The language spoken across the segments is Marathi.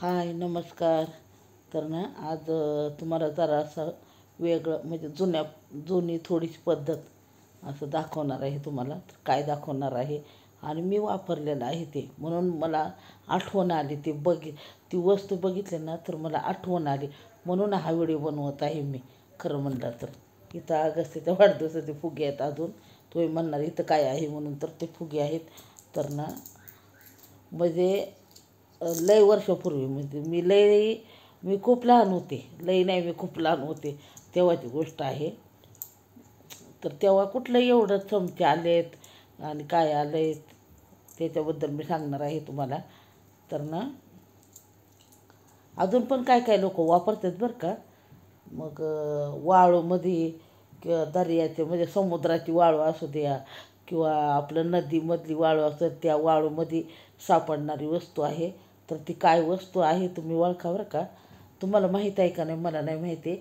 हाय नमस्कार. तर ना आज तुम्हाला जरा असं वेगळं म्हणजे जुनी थोडीशी पद्धत असं दाखवणार आहे तुम्हाला. तर काय दाखवणार आहे आणि मी वापरलेलं आहे ते म्हणून मला आठवण आली. ती वस्तू बघितली ना तर मला आठवण आली म्हणून हा व्हिडिओ बनवत आहे मी. खरं म्हणलं तर इथं अगस्त्याच्या वाढदिवसाचे फुगे आहेत अजून. तुम्ही म्हणणार इथं काय आहे म्हणून, तर ते फुगे आहेत. तर ना म्हणजे लय वर्षापूर्वी म्हणजे मी खूप लहान होते. लय नाही, मी खूप लहान होते तेव्हाची गोष्ट आहे. तर तेव्हा कुठलं एवढं चमचे आलेत आणि काय आलेत त्याच्याबद्दल मी सांगणार आहे तुम्हाला. तर ना अजून पण काय काय लोक वापरतात बरं का. मग वाळूमध्ये किंवा दर्याचे म्हणजे समुद्राची वाळू असू द्या किंवा आपलं नदीमधली वाळू असतात, त्या वाळूमध्ये सापडणारी वस्तू आहे. तर ती काय वस्तू आहे तुम्ही ओळखा बरं का. तुम्हाला माहीत आहे का नाही मला नाही माहिती.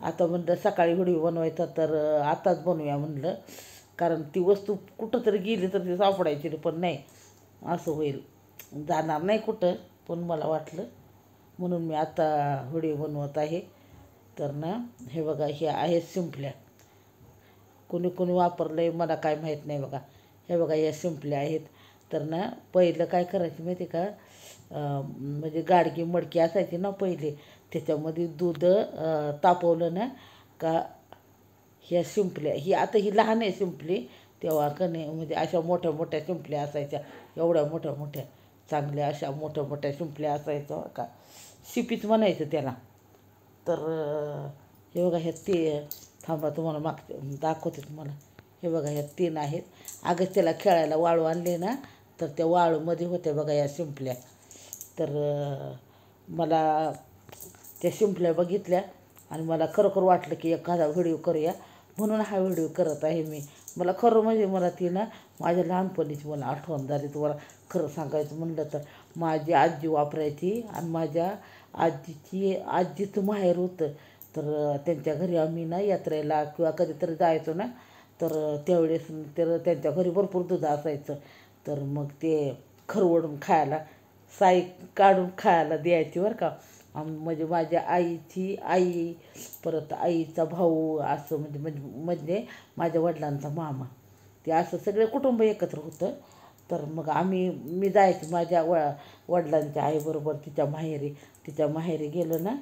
आता म्हणलं सकाळी व्हिडिओ बनवायचा तर आताच बनवूया म्हणलं. कारण ती वस्तू कुठं तरी गेली तर ती सापडायची नाही, पण नाही असं होईल. जाणार नाही कुठं, पण मला वाटलं म्हणून मी आता व्हिडिओ बनवत आहे. तर ना हे बघा, हे आहे शिंपल्या. कोणी कोणी वापरलं आहे मला काय माहीत नाही बघा. हे बघा या शिंपल्या आहेत. तर ना पहिलं काय करायचं माहिती आहे का. म्हणजे गाडगी मडकी असायची ना पहिले, त्याच्यामध्ये दूध तापवलं ना का ह्या शिंपल्या, ही लहान आहे शिंपली. तेव्हा कने म्हणजे अशा मोठ्या मोठ्या शिंपल्या असायच्या. एवढ्या मोठ्या मोठ्या चांगल्या अशा मोठ्या मोठ्या शिंपल्या असायच्या का. शिपीच म्हणायचं त्याला. तर हे बघा ह्या थांबा तुम्हाला दाखवते तुम्हाला. हे बघा ह्या 3 आहेत. अगं त्याला खेळायला वाळू आणले ना, तर त्या वाळूमध्ये होत्या बघा या शिंपल्या. तर मला त्या शिंपल्या बघितल्या आणि मला खरोखर वाटलं की एखादा व्हिडिओ करूया म्हणून हा व्हिडिओ करत आहे मी. मला खरं म्हणजे मला ती ना माझ्या लहानपणीची मला आठवण झाली. तुम्हाला खरं सांगायचं म्हणलं तर माझी आजी वापरायची आणि माझ्या आजीचं माहेर होतं. तर त्यांच्या घरी आम्ही ना यात्रेला किंवा कधीतरी जायचो ना, तर त्यावेळेस तर त्यांच्या घरी भरपूर दूध असायचं. तर मग ते खरवडून खायला, साई काढून खायला द्यायची बरं का. म्हणजे माझ्या आईची आई, परत आईचा भाऊ, असं म्हणजे माझ्या वडिलांचा मामा, ते असं सगळे कुटुंब एकत्र होतं. तर मग मी जायचे माझ्या वडिलांच्या आईबरोबर तिच्या माहेरी गेलं ना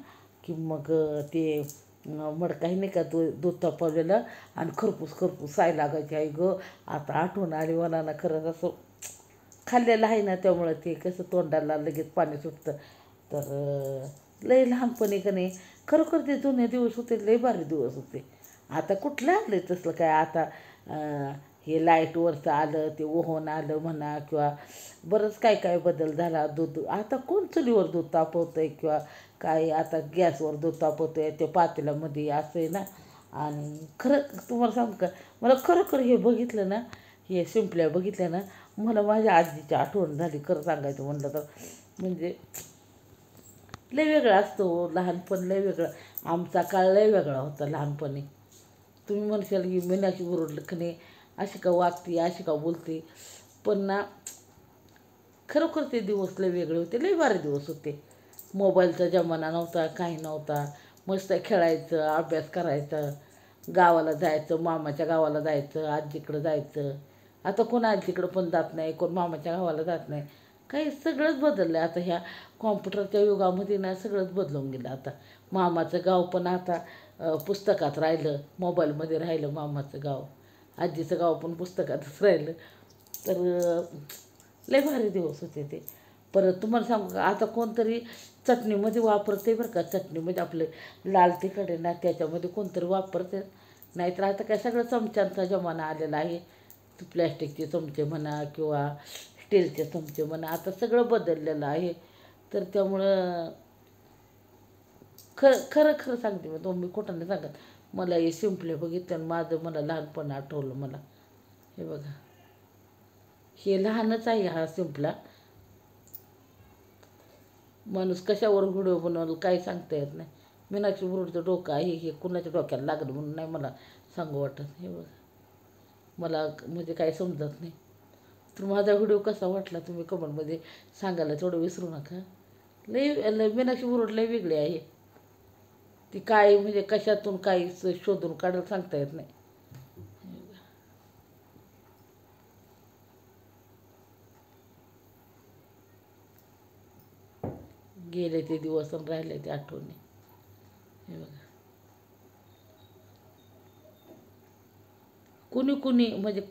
की मग ते मडकाही नाही का दूध तापवलेलं आणि खरपूस खरपूस साय लागायची. आई गं, आता आठवण आली मला ना. खरंच असं खाल्लेलं आहे ना, त्यामुळं ते कसं तोंडाला लगेच पाणी सुटतं. तर लय लहानपणी का नाही खरोखर ते जुने दिवस होते, लय भारी दिवस होते. आता कुठलं आलं तसलं काय. आता हे लाईटवरचं आलं, ते ओव्हन आलं म्हणा किंवा बरंच काय काय बदल झाला. दूध आता कोण चुलीवर दूध तापवतं आहे किंवा काय, आता गॅसवर दूध तापवतं आहे ते पातेल्यामध्ये असं आहे ना. आणि खरं तुम्हाला सांगू का, मला खरोखर हे बघितलं ना, हे शिंपल्या बघितल्या ना, मला माझ्या आजीची आठवण झाली. खरं सांगायचं म्हणलं तर म्हणजे लय वेगळं असतं हो लहानपण. लय वेगळं, आमचा काळ लय वेगळा होता लहानपणी. तुम्ही म्हणशाल की मीनाक्षी गुरुडलखने अशी का वागते, अशी का बोलते, पण ना खरोखर ते दिवस लय वेगळे होते. लय भारी दिवस होते. मोबाईलचा जमाना नव्हता, काही नव्हता. मस्त खेळायचं, अभ्यास करायचं, गावाला जायचं, मामाच्या गावाला जायचं, आजीकडं जायचं. आता कोण आजीकडं पण जात नाही, कोण मामाच्या गावाला जात नाही. काही सगळंच बदललं आहे आता. ह्या कॉम्प्युटरच्या युगामध्ये ना सगळंच बदलून गेलं आता. मामाचं गाव पण आता पुस्तकात राहिलं, मोबाईलमध्ये राहिलं मामाचं गाव. आजीचं गाव पण पुस्तकातच राहिलं. तर लय भारी दिवस होते ते. परत तुम्हाला सांगू का, आता कोणतरी चटणीमध्ये वापरते बरं का. चटणीमध्ये आपले लाल तिखट आहे ना, त्याच्यामध्ये कोणतरी वापरते. नाहीतर आता काय सगळं चमच्यांचा जमाना आलेला आहे. प्लॅस्टिकचे चमचे म्हणा किंवा स्टीलचे चमचे म्हणा, आता सगळं बदललेलं आहे. तर त्यामुळं खरं खरं सांगते मी, मी खोटं नाही सांगत. मला हे शिंपले बघितलं आणि मला लहानपण आठवलं मला. हे बघा, हे लहानच आहे हा शिंपला. माणूस कशावर व्हिडिओ बनवलं काय सांगता येत नाही. मीनाक्षी मुरुडचं डोकं आहे, हे कुणाच्या डोक्याला लागलं म्हणून नाही मला सांगू वाटत. हे बघा, मला म्हणजे काय समजत नाही. तर माझा व्हिडिओ कसा वाटला तुम्ही कमेंटमध्ये सांगायला थोडं विसरू नका. लई मीनाक्षी मुरुड लई वेगळी आहे. ती काय म्हणजे कशातून काही शोधून काढायला सांगता येत नाही. गेले ते दिवस आणि राहिले ते आठवणी. हे बघा, कुणी कुणी म्हणजे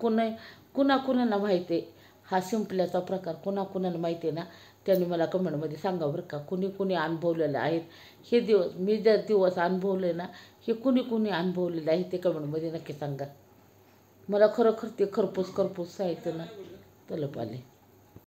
कुणाकुणाला माहिती आहे हा शिंपल्याचा प्रकार, कुणाकुणाला माहिती आहे ना, त्यांनी मला कमेंटमध्ये सांगा बरं का. कुणी कुणी अनुभवलेलं आहेत हे दिवस, मी ज्या दिवस अनुभवले ना, हे कुणी कुणी अनुभवलेलं आहे ते कमेंटमध्ये नक्की सांगा. मला खरोखर ते खरपूस खरपूस साहित्य ना तलप आले.